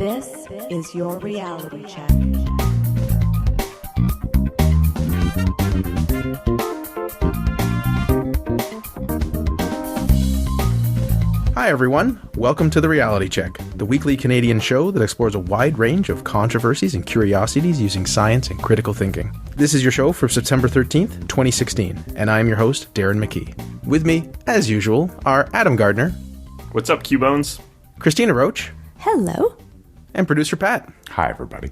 This is your reality check. Hi everyone, welcome to The Reality Check, the weekly Canadian show that explores a wide range of controversies and curiosities using science and critical thinking. This is your show for September 13th, 2016, and I am your host, Darren McKee. With me, as usual, are Adam Gardner. What's up, Q-Bones? Christina Roach. Hello. And producer Pat. Hi, everybody.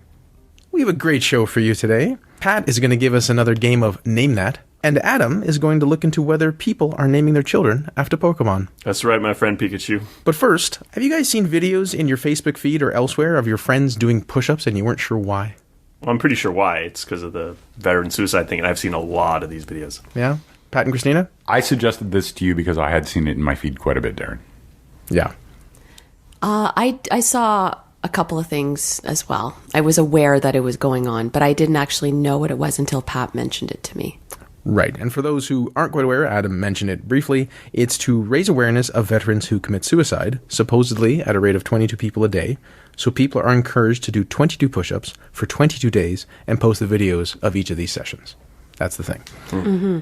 We have a great show for you today. Pat is going to give us another game of Name That, and Adam is going to look into whether people are naming their children after Pokemon. That's right, my friend Pikachu. But first, have you guys seen videos in your Facebook feed or elsewhere of your friends doing push-ups and you weren't sure why? Well, I'm pretty sure why. It's because of the veteran suicide thing, and I've seen a lot of these videos. Yeah? Pat and Christina? I suggested this to you because I had seen it in my feed quite a bit, Darren. Yeah. I saw a couple of things as well. I was aware that it was going on, but I didn't actually know what it was until Pat mentioned it to me. Right. And for those who aren't quite aware, Adam mentioned it briefly, it's to raise awareness of veterans who commit suicide, supposedly at a rate of 22 people a day. So people are encouraged to do 22 push-ups for 22 days and post the videos of each of these sessions. That's the thing. Mm-hmm.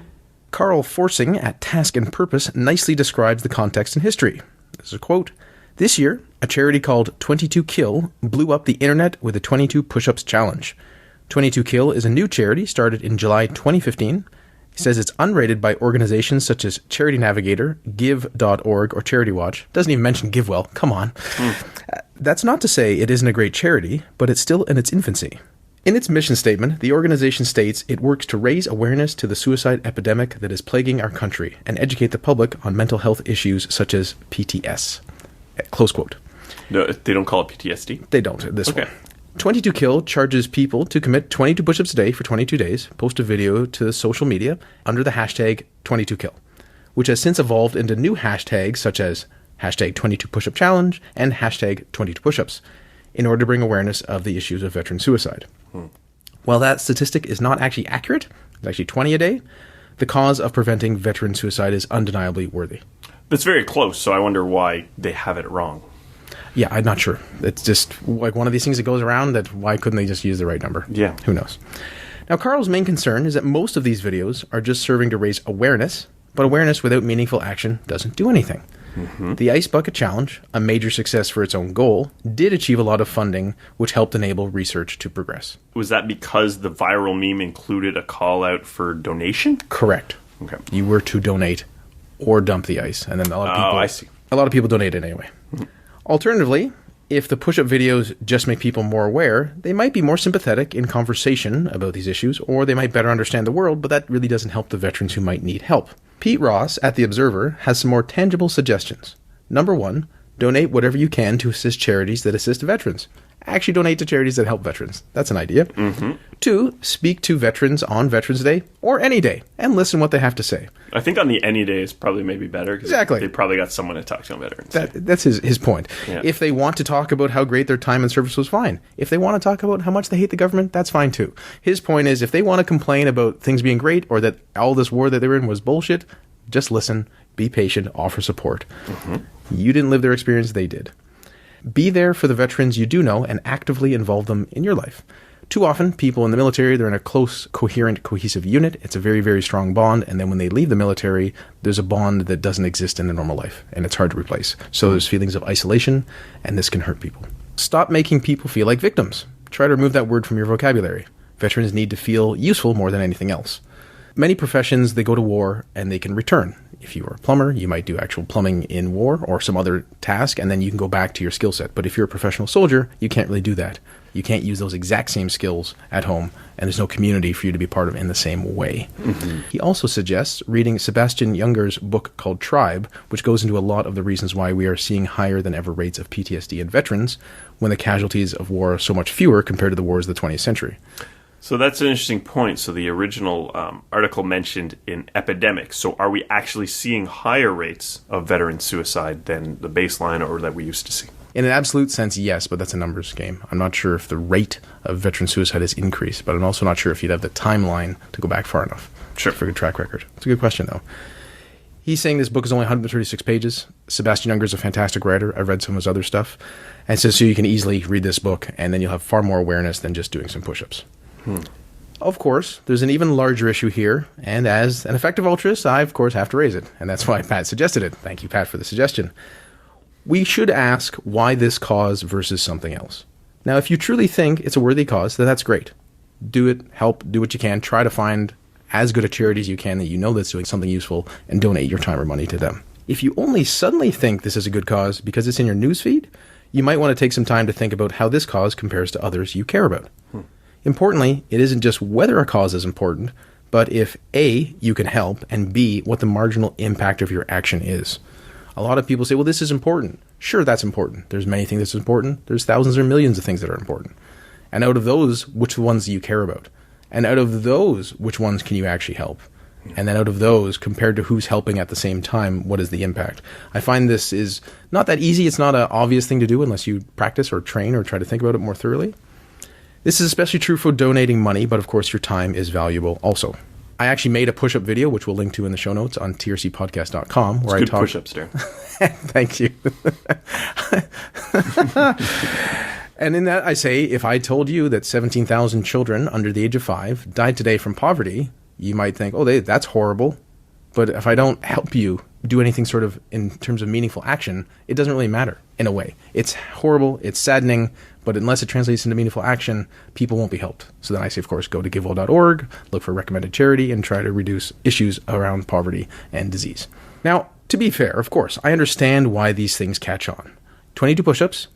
Carl Forsing at Task and Purpose nicely describes the context and history. This is a quote. This year, a charity called 22 Kill blew up the internet with the 22 Push-Ups Challenge. 22 Kill is a new charity started in July 2015. He says it's unrated by organizations such as Charity Navigator, Give.org, or Charity Watch. Doesn't even mention GiveWell. Come on. That's not to say it isn't a great charity, but it's still in its infancy. In its mission statement, the organization states it works to raise awareness to the suicide epidemic that is plaguing our country and educate the public on mental health issues such as PTS. Close quote. No, they don't call it PTSD? They don't, this one. 22 Kill charges people to commit 22 push-ups a day for 22 days, post a video to social media under the hashtag 22Kill, which has since evolved into new hashtags such as hashtag 22 Push-Up Challenge and hashtag 22 Push-Ups in order to bring awareness of the issues of veteran suicide. While that statistic is not actually accurate, it's actually 20 a day, the cause of preventing veteran suicide is undeniably worthy. That's very close, so I wonder why they have it wrong. Yeah, I'm not sure. It's just like one of these things that goes around that why couldn't they just use the right number? Yeah. Who knows? Now, Carl's main concern is that most of these videos are just serving to raise awareness, but awareness without meaningful action doesn't do anything. Mm-hmm. The Ice Bucket Challenge, a major success for its own goal, did achieve a lot of funding, which helped enable research to progress. Was that because the viral meme included a call out for donation? Correct. Okay. You were to donate or dump the ice, and then a lot of people. I see. A lot of people donated anyway. Mm-hmm. Alternatively, if the push-up videos just make people more aware, they might be more sympathetic in conversation about these issues, or they might better understand the world, but that really doesn't help the veterans who might need help. Pete Ross at The Observer has some more tangible suggestions. Number 1, donate whatever you can to assist charities that assist veterans. Actually donate to charities that help veterans. That's an idea. Mm-hmm. 2, speak to veterans on Veterans Day or any day and listen what they have to say. I think on the any day is probably maybe better. Exactly. They probably got someone to talk to on Veterans Day. That's his point. Yeah. If they want to talk about how great their time in service was, fine. If they want to talk about how much they hate the government, that's fine too. His point is if they want to complain about things being great or that all this war that they're in was bullshit, just listen, be patient, offer support. Mm-hmm. You didn't live their experience, they did. Be there for the veterans you do know and actively involve them in your life. Too often, people in the military, they're in a close, coherent, cohesive unit. It's a very, very strong bond. And then when they leave the military, there's a bond that doesn't exist in their normal life. And it's hard to replace. So there's feelings of isolation, and this can hurt people. Stop making people feel like victims. Try to remove that word from your vocabulary. Veterans need to feel useful more than anything else. Many professions, they go to war and they can return. If you are a plumber, you might do actual plumbing in war or some other task, and then you can go back to your skill set. But if you're a professional soldier, you can't really do that. You can't use those exact same skills at home, and there's no community for you to be part of in the same way. Mm-hmm. He also suggests reading Sebastian Junger's book called Tribe, which goes into a lot of the reasons why we are seeing higher than ever rates of PTSD in veterans when the casualties of war are so much fewer compared to the wars of the 20th century. So that's an interesting point. So the original article mentioned in epidemics. So are we actually seeing higher rates of veteran suicide than the baseline or that we used to see? In an absolute sense, yes, but that's a numbers game. I'm not sure if the rate of veteran suicide has increased, but I'm also not sure if you'd have the timeline to go back far enough. Sure. For a good track record. It's a good question, though. He He's saying this book is only 136 pages. Sebastian Junger's a fantastic writer. I've read some of his other stuff. And so you can easily read this book, and then you'll have far more awareness than just doing some push-ups. Of course, there's an even larger issue here, and as an effective altruist, I, of course, have to raise it. And that's why Pat suggested it. Thank you, Pat, for the suggestion. We should ask why this cause versus something else. Now, if you truly think it's a worthy cause, then that's great. Do it, help, do what you can, try to find as good a charity as you can that you know that's doing something useful, and donate your time or money to them. If you only suddenly think this is a good cause because it's in your newsfeed, you might want to take some time to think about how this cause compares to others you care about. Importantly, it isn't just whether a cause is important, but if A, you can help, and B, what the marginal impact of your action is. A lot of people say, well, this is important. Sure, that's important. There's many things that's important. There's thousands or millions of things that are important. And out of those, which ones do you care about? And out of those, which ones can you actually help? And then out of those, compared to who's helping at the same time, what is the impact? I find this is not that easy. It's not an obvious thing to do unless you practice or train or try to think about it more thoroughly. This is especially true for donating money, but of course your time is valuable also. I actually made a push-up video, which we'll link to in the show notes on trcpodcast.com. Where It's I good push-ups, Darren. Thank you. And in that I say, if I told you that 17,000 children under the age of 5 died today from poverty, you might think, oh, that's horrible. But if I don't help you do anything sort of in terms of meaningful action, it doesn't really matter in a way. It's horrible, it's saddening, but unless it translates into meaningful action, people won't be helped. So then I say, of course, go to givewell.org, look for recommended charity, and try to reduce issues around poverty and disease. Now, to be fair, of course, I understand why these things catch on. 22 push-ups,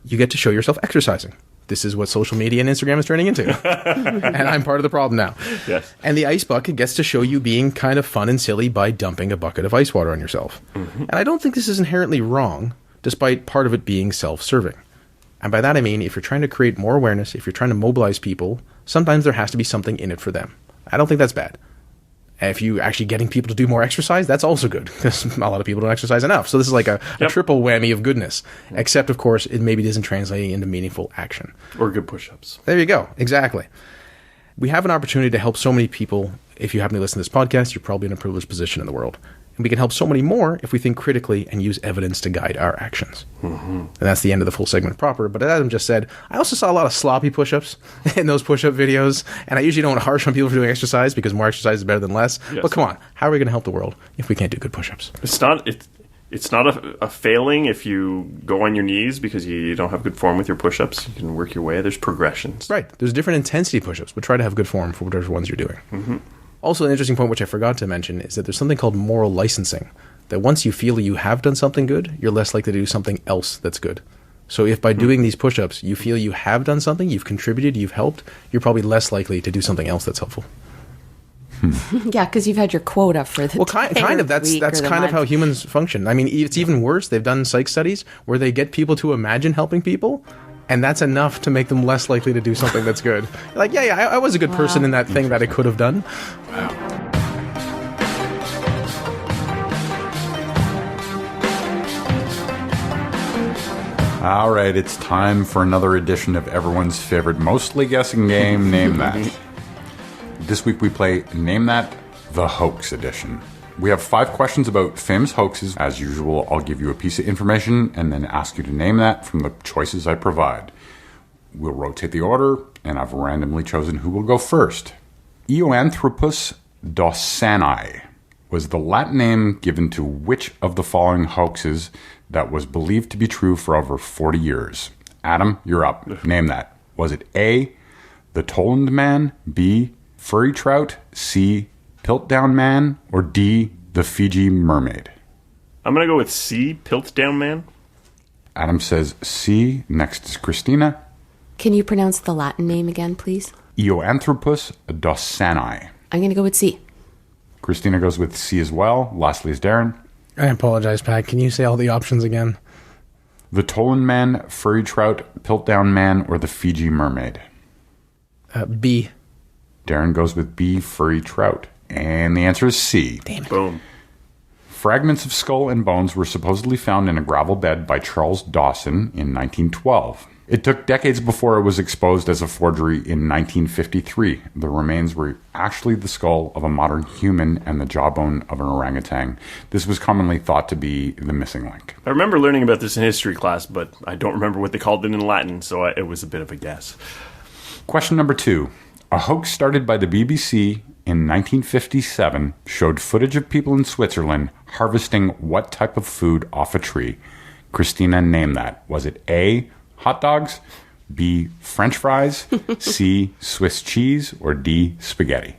you get to show yourself exercising. This is what social media and Instagram is turning into. And I'm part of the problem now. Yes. And the ice bucket gets to show you being kind of fun and silly by dumping a bucket of ice water on yourself. And I don't think this is inherently wrong, despite part of it being self-serving. And by that I mean, if you're trying to create more awareness, if you're trying to mobilize people, sometimes there has to be something in it for them. I don't think that's bad. And if you actually getting people to do more exercise, that's also good, because a lot of people don't exercise enough. So this is like a triple whammy of goodness. Except, of course, it maybe isn't translating into meaningful action. Or good push-ups. There you go. Exactly. We have an opportunity to help so many people. If you happen to listen to this podcast, you're probably in a privileged position in the world. And we can help so many more if we think critically and use evidence to guide our actions. And that's the end of the full segment proper. But as Adam just said, I also saw a lot of sloppy push-ups in those push-up videos. And I usually don't harsh on people for doing exercise because more exercise is better than less. Yes. But come on, how are we going to help the world if we can't do good push-ups? It's not a failing if you go on your knees because you don't have good form with your push-ups. You can work your way. There's progressions. Right. There's different intensity push-ups, but try to have good form for whatever ones you're doing. Also, an interesting point, which I forgot to mention, is that there's something called moral licensing. That once you feel you have done something good, you're less likely to do something else that's good. So if by doing these push-ups, you feel you have done something, you've contributed, you've helped, you're probably less likely to do something else that's helpful. Yeah, because you've had your quota for the kind of. That's kind of how humans function. I mean, it's even worse. They've done psych studies where they get people to imagine helping people, and that's enough to make them less likely to do something that's good. Like, I was a good person in that thing that I could have done. Wow. All right, it's time for another edition of everyone's favorite mostly guessing game, Name That. This week we play Name That, the Hoax edition. We have 5 questions about famous hoaxes. As usual, I'll give you a piece of information and then ask you to name that from the choices I provide. We'll rotate the order, and I've randomly chosen who will go first. Eoanthropus dawsoni was the Latin name given to which of the following hoaxes that was believed to be true for over 40 years? Adam, you're up. Name that. Was it A, the Toland Man, B, furry trout, C, Piltdown Man, or D, the Fiji mermaid? I'm going to go with C, Piltdown Man. Adam says C. Next is Christina. Can you pronounce the Latin name again, please? Eoanthropus dawsoni. I'm going to go with C. Christina goes with C as well. Lastly is Darren. I apologize, Pat. Can you say all the options again? The Toland Man, furry trout, Piltdown Man, or the Fiji mermaid? B. Darren goes with B, furry trout. And the answer is C. Damn it. Boom. Fragments of skull and bones were supposedly found in a gravel bed by Charles Dawson in 1912. It took decades before it was exposed as a forgery in 1953. The remains were actually the skull of a modern human and the jawbone of an orangutan. This was commonly thought to be the missing link. I remember learning about this in history class, but I don't remember what they called it in Latin, so it was a bit of a guess. Question number 2. A hoax started by the BBC in 1957 showed footage of people in Switzerland harvesting what type of food off a tree? Christina, name that. Was it A, hot dogs, B, French fries, C, Swiss cheese, or D, spaghetti?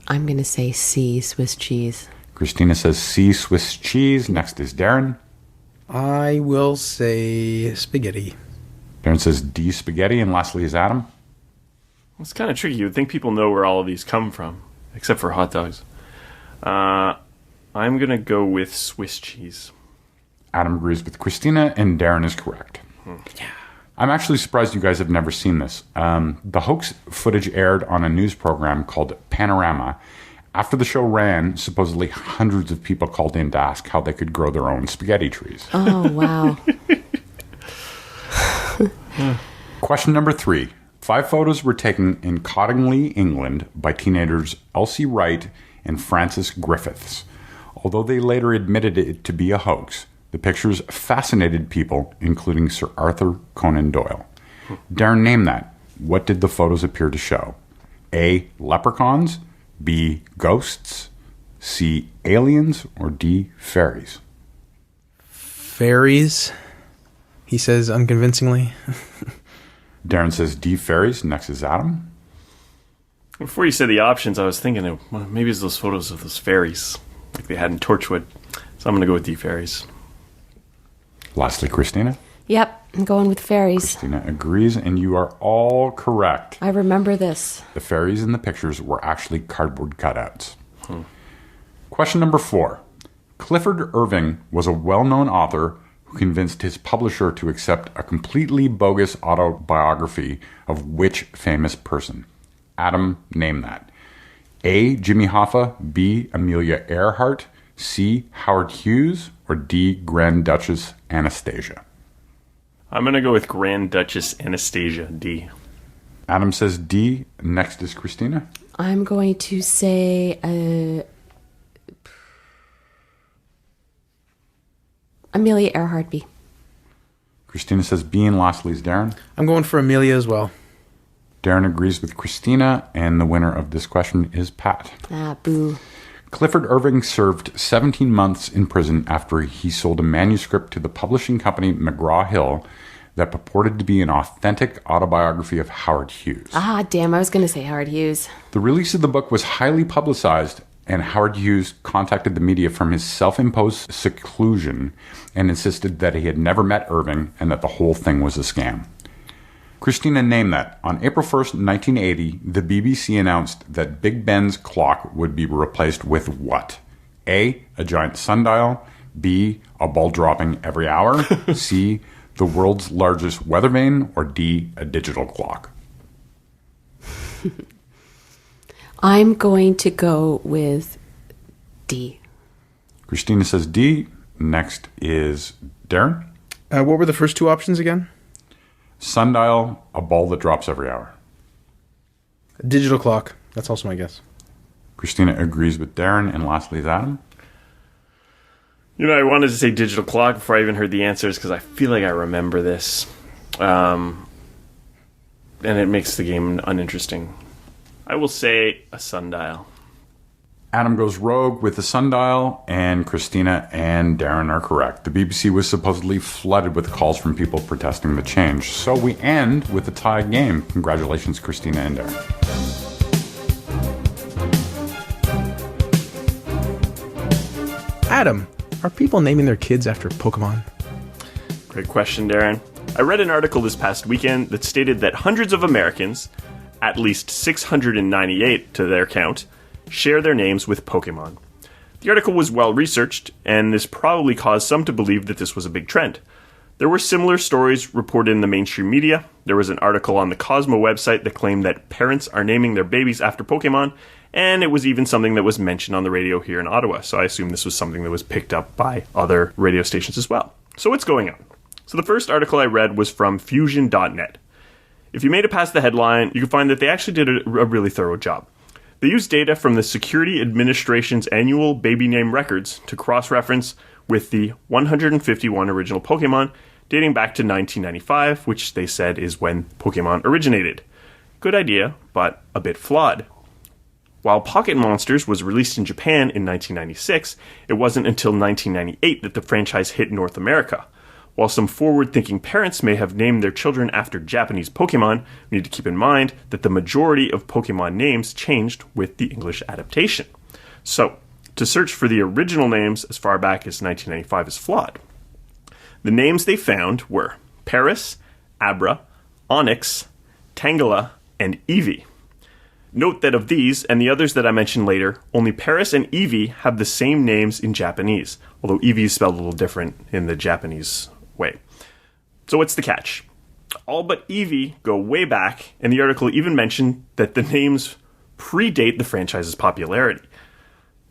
I'm going to say C, Swiss cheese. Christina says C, Swiss cheese. Next is Darren. I will say spaghetti. Darren says D, spaghetti. And lastly is Adam. It's kind of tricky. You would think people know where all of these come from, except for hot dogs. I'm going to go with Swiss cheese. Adam agrees with Christina, and Darren is correct. Yeah. I'm actually surprised you guys have never seen this. The hoax footage aired on a news program called Panorama. After the show ran, supposedly hundreds of people called in to ask how they could grow their own spaghetti trees. Oh, wow. Question number 3. 5 photos were taken in Cottingley, England by teenagers Elsie Wright and Francis Griffiths. Although they later admitted it to be a hoax, the pictures fascinated people, including Sir Arthur Conan Doyle. Darren, name that. What did the photos appear to show? A, leprechauns, B, ghosts, C, aliens, or D, fairies? Fairies, he says unconvincingly. Darren says D, fairies. Next is Adam. Before you said the options, I was thinking well, maybe it's those photos of those fairies, like they had in Torchwood. So I'm going to go with D, fairies. Lastly, Christina. Yep, I'm going with fairies. Christina agrees, and you are all correct. I remember this. The fairies in the pictures were actually cardboard cutouts. Question number 4. Clifford Irving was a well-known author who convinced his publisher to accept a completely bogus autobiography of which famous person? Adam, name that. A, Jimmy Hoffa, B, Amelia Earhart, C, Howard Hughes, or D, Grand Duchess Anastasia? I'm going to go with Grand Duchess Anastasia, D. Adam says D. Next is Christina. I'm going to say Amelia Earhart, B. Christina says B, and lastly is Darren. I'm going for Amelia as well. Darren agrees with Christina, and the winner of this question is Pat. Ah, boo. Clifford Irving served 17 months in prison after he sold a manuscript to the publishing company McGraw-Hill that purported to be an authentic autobiography of Howard Hughes. Ah, damn, I was going to say Howard Hughes. The release of the book was highly publicized, and Howard Hughes contacted the media from his self-imposed seclusion and insisted that he had never met Irving and that the whole thing was a scam. Christina, name that. On April 1st, 1980, the BBC announced that Big Ben's clock would be replaced with what? A, a giant sundial. B, a ball dropping every hour. C, the world's largest weather vane. Or D, a digital clock. I'm going to go with D. Christina says D. Next is Darren. What were the first 2 options again? Sundial, a ball that drops every hour. Digital clock. That's also my guess. Christina agrees with Darren, and lastly is Adam. You know, I wanted to say digital clock before I even heard the answers because I feel like I remember this. And it makes the game uninteresting. I will say a sundial. Adam goes rogue with the sundial, and Christina and Darren are correct. The BBC was supposedly flooded with calls from people protesting the change. So we end with a tie game. Congratulations, Christina and Darren. Adam, are people naming their kids after Pokemon? Great question, Darren. I read an article this past weekend that stated that hundreds of Americans, at least 698 to their count, share their names with Pokémon. The article was well researched, and this probably caused some to believe that this was a big trend. There were similar stories reported in the mainstream media. There was an article on the Cosmo website that claimed that parents are naming their babies after Pokémon, and it was even something that was mentioned on the radio here in Ottawa, so I assume this was something that was picked up by other radio stations as well. So what's going on? So the first article I read was from Fusion.net. If you made it past the headline, you can find that they actually did a really thorough job. They used data from the Security Administration's annual baby name records to cross-reference with the 151 original Pokemon dating back to 1995, which they said is when Pokemon originated. Good idea, but a bit flawed. While Pocket Monsters was released in Japan in 1996, it wasn't until 1998 that the franchise hit North America. While some forward-thinking parents may have named their children after Japanese Pokemon, we need to keep in mind that the majority of Pokemon names changed with the English adaptation. So, to search for the original names as far back as 1995 is flawed. The names they found were Paris, Abra, Onyx, Tangela, and Eevee. Note that of these, and the others that I mentioned later, only Paris and Eevee have the same names in Japanese, although Eevee is spelled a little different in the Japanese way. So what's the catch? All but Eevee go way back, and the article even mentioned that the names predate the franchise's popularity.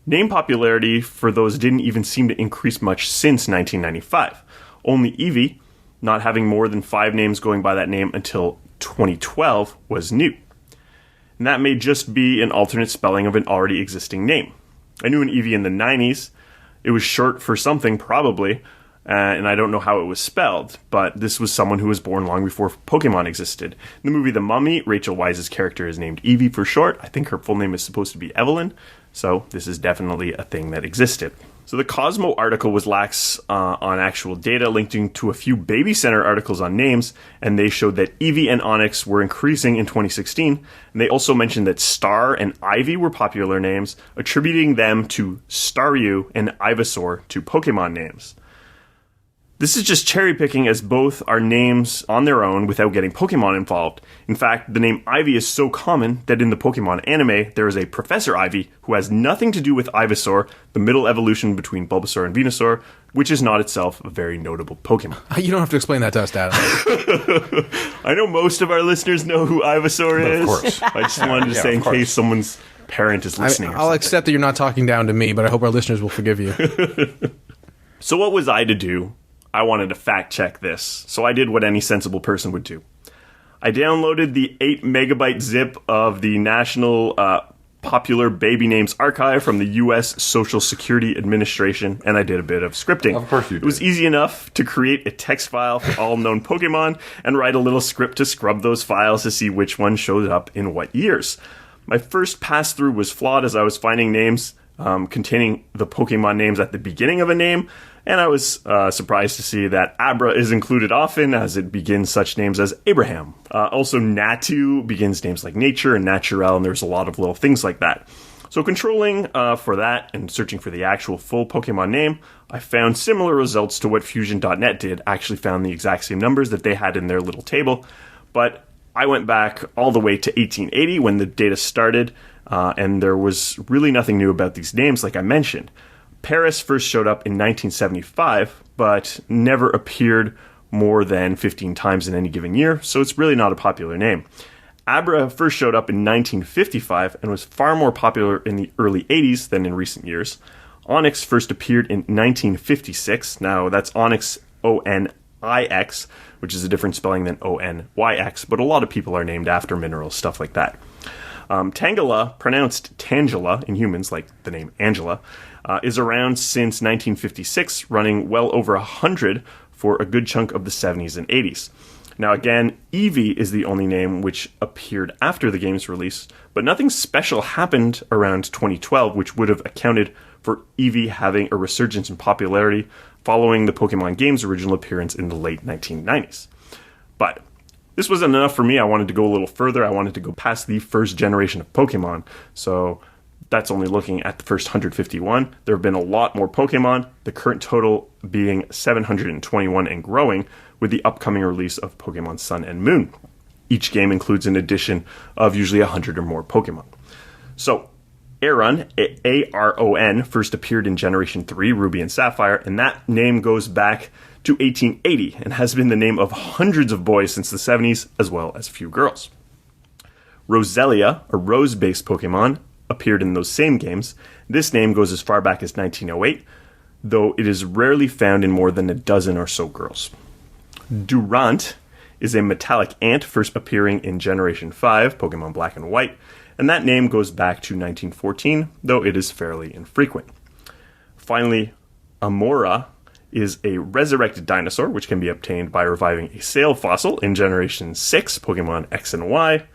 Name popularity for those didn't even seem to increase much since 1995. Only Eevee, not having more than 5 names going by that name until 2012, was new. And that may just be an alternate spelling of an already existing name. I knew an Eevee in the 90s. It was short for something, probably, and I don't know how it was spelled, but this was someone who was born long before Pokemon existed. In the movie The Mummy, Rachel Weisz's character is named Eevee for short. I think her full name is supposed to be Evelyn, so this is definitely a thing that existed. So the Cosmo article was lax on actual data, linking to a few Baby Center articles on names, and they showed that Eevee and Onyx were increasing in 2016, and they also mentioned that Star and Ivy were popular names, attributing them to Staryu and Ivysaur to Pokemon names. This is just cherry picking, as both are names on their own without getting Pokemon involved. In fact, the name Ivy is so common that in the Pokemon anime, there is a Professor Ivy who has nothing to do with Ivysaur, the middle evolution between Bulbasaur and Venusaur, which is not itself a very notable Pokemon. You don't have to explain that to us, Dad. I know most of our listeners know who Ivysaur is. Of course. I just wanted to say in case someone's parent is listening. I'll accept that you're not talking down to me, but I hope our listeners will forgive you. So what was I to do? I wanted to fact check this, so I did what any sensible person would do. I downloaded the 8 megabyte zip of the National Popular Baby Names Archive from the U.S. Social Security Administration, and I did a bit of scripting. Of course you did. It was easy enough to create a text file for all known Pokemon and write a little script to scrub those files to see which one showed up in what years. My first pass-through was flawed, as I was finding names containing the Pokemon names at the beginning of a name, and I was surprised to see that Abra is included often, as it begins such names as Abraham. Also, Natu begins names like Nature and Naturel, and there's a lot of little things like that. So controlling for that and searching for the actual full Pokemon name, I found similar results to what Fusion.net did. I actually found the exact same numbers that they had in their little table, but I went back all the way to 1880 when the data started, and there was really nothing new about these names like I mentioned. Paris first showed up in 1975, but never appeared more than 15 times in any given year, so it's really not a popular name. Abra first showed up in 1955 and was far more popular in the early 80s than in recent years. Onyx first appeared in 1956. Now, that's Onyx, O-N-I-X, which is a different spelling than O-N-Y-X, but a lot of people are named after minerals, stuff like that. Tangela, pronounced Tangela in humans, like the name Angela, is around since 1956, running well over 100 for a good chunk of the 70s and 80s. Now again, Eevee is the only name which appeared after the game's release, but nothing special happened around 2012 which would have accounted for Eevee having a resurgence in popularity following the Pokemon game's original appearance in the late 1990s. But this wasn't enough for me. I wanted to go a little further. I wanted to go past the first generation of Pokemon. So that's only looking at the first 151. There have been a lot more Pokemon, the current total being 721 and growing, with the upcoming release of Pokemon Sun and Moon. Each game includes an addition of usually 100 or more Pokemon. So, Aron, A-R-O-N, first appeared in Generation 3, Ruby and Sapphire, and that name goes back to 1880 and has been the name of hundreds of boys since the 70s, as well as a few girls. Roselia, a rose-based Pokemon, appeared in those same games. This name goes as far back as 1908, though it is rarely found in more than a dozen or so girls. Durant is a metallic ant first appearing in Generation 5, Pokemon Black and White, and that name goes back to 1914, though it is fairly infrequent. Finally, Amora is a resurrected dinosaur, which can be obtained by reviving a sail fossil in Generation 6, Pokemon X and Y.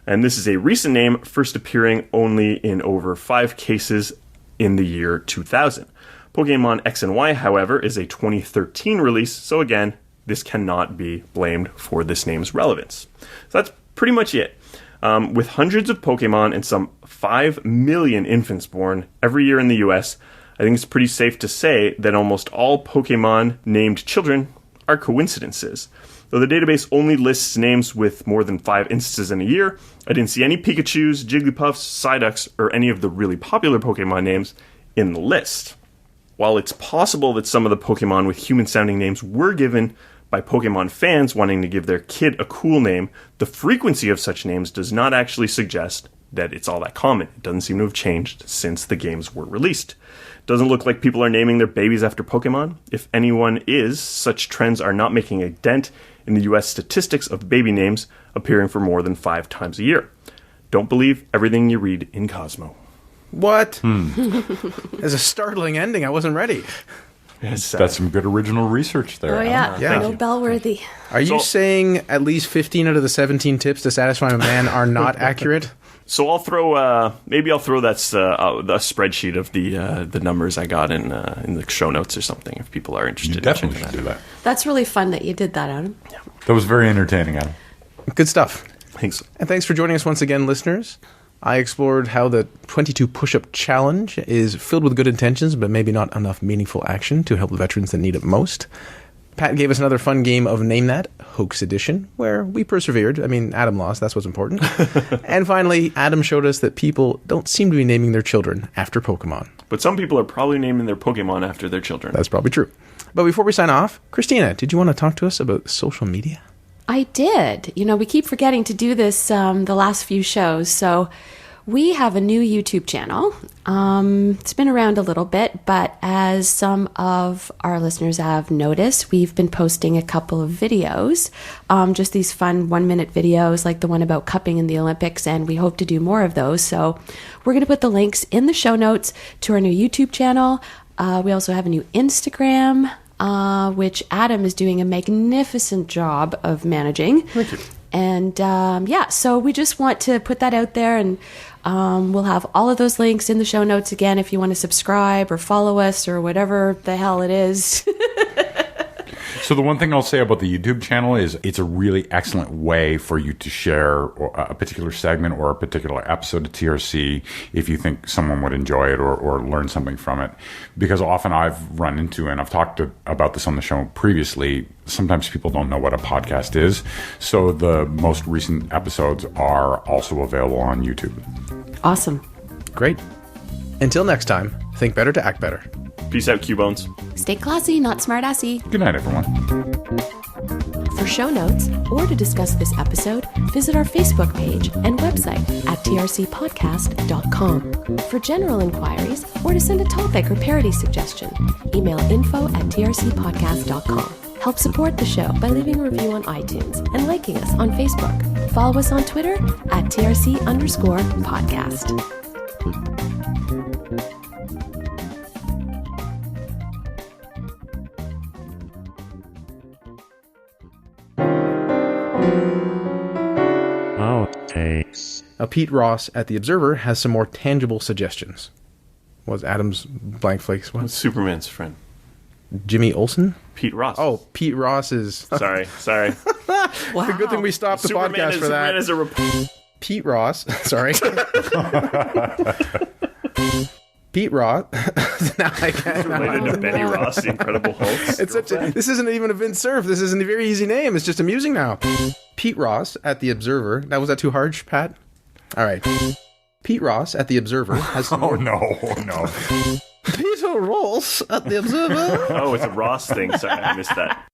And this is a recent name, first appearing only in over 5 cases in the year 2000. Pokemon X and Y, however, is a 2013 release, so again, this cannot be blamed for this name's relevance. So that's pretty much it. With hundreds of Pokemon and some 5 million infants born every year in the US, I think it's pretty safe to say that almost all Pokemon named children are coincidences. Though the database only lists names with more than 5 instances in a year, I didn't see any Pikachus, Jigglypuffs, Psyducks, or any of the really popular Pokemon names in the list. While it's possible that some of the Pokemon with human-sounding names were given by Pokemon fans wanting to give their kid a cool name, the frequency of such names does not actually suggest that it's all that common. It doesn't seem to have changed since the games were released. Doesn't look like people are naming their babies after Pokemon. If anyone is, such trends are not making a dent in the US statistics of baby names appearing for more than 5 times a year. Don't believe everything you read in Cosmo. What? There's a startling ending. I wasn't ready. That's some good original research there. Oh, yeah. Yeah. Nobel worthy. Are you saying at least 15 out of the 17 tips to satisfy a man are not accurate? So I'll throw, maybe I'll throw that the spreadsheet of the numbers I got in the show notes or something if people are interested. You definitely should do that. That's really fun that you did that, Adam. Yeah. That was very entertaining, Adam. Good stuff. Thanks. And thanks for joining us once again, listeners. I explored how the 22 Push-Up Challenge is filled with good intentions, but maybe not enough meaningful action to help the veterans that need it most. Pat gave us another fun game of Name That, Hoax Edition, where we persevered. I mean, Adam lost. That's what's important. And finally, Adam showed us that people don't seem to be naming their children after Pokemon. But some people are probably naming their Pokemon after their children. That's probably true. But before we sign off, Christina, did you want to talk to us about social media? I did. You know, we keep forgetting to do this the last few shows. So we have a new YouTube channel. It's been around a little bit, but as some of our listeners have noticed, we've been posting a couple of videos, just these fun 1-minute videos like the one about cupping in the Olympics, and we hope to do more of those. So we're going to put the links in the show notes to our new YouTube channel. We also have a new Instagram, which Adam is doing a magnificent job of managing. Thank you. And so we just want to put that out there, and we'll have all of those links in the show notes again if you want to subscribe or follow us or whatever the hell it is. So the one thing I'll say about the YouTube channel is it's a really excellent way for you to share a particular segment or a particular episode of TRC if you think someone would enjoy it or learn something from it. Because often I've run into, and I've talked about this on the show previously, sometimes people don't know what a podcast is. So the most recent episodes are also available on YouTube. Awesome. Great. Until next time, think better to act better. Peace out, Q-Bones. Stay classy, not smart-assy. Good night, everyone. For show notes or to discuss this episode, visit our Facebook page and website at trcpodcast.com. For general inquiries or to send a topic or parody suggestion, email info@trcpodcast.com. Help support the show by leaving a review on iTunes and liking us on Facebook. Follow us on Twitter at TRC_podcast. Now, Pete Ross at The Observer has some more tangible suggestions. Was Adam's blank flakes one? Superman's friend. Jimmy Olsen? Pete Ross. Oh, Pete Ross is... Sorry. Wow. Good thing we stopped the podcast for that. Superman is a reporter. Pete Ross. Sorry. Pete Ross. Now I can't. Related to Benny Ross, the Incredible Hulk. This isn't even a Vince Cerf. This isn't a very easy name. It's just amusing now. Pete Ross at The Observer. Now, was that too harsh, Pat? All right. Pete Ross at The Observer has some more... no. Peter Ross at The Observer. Oh, it's a Ross thing. Sorry, I missed that.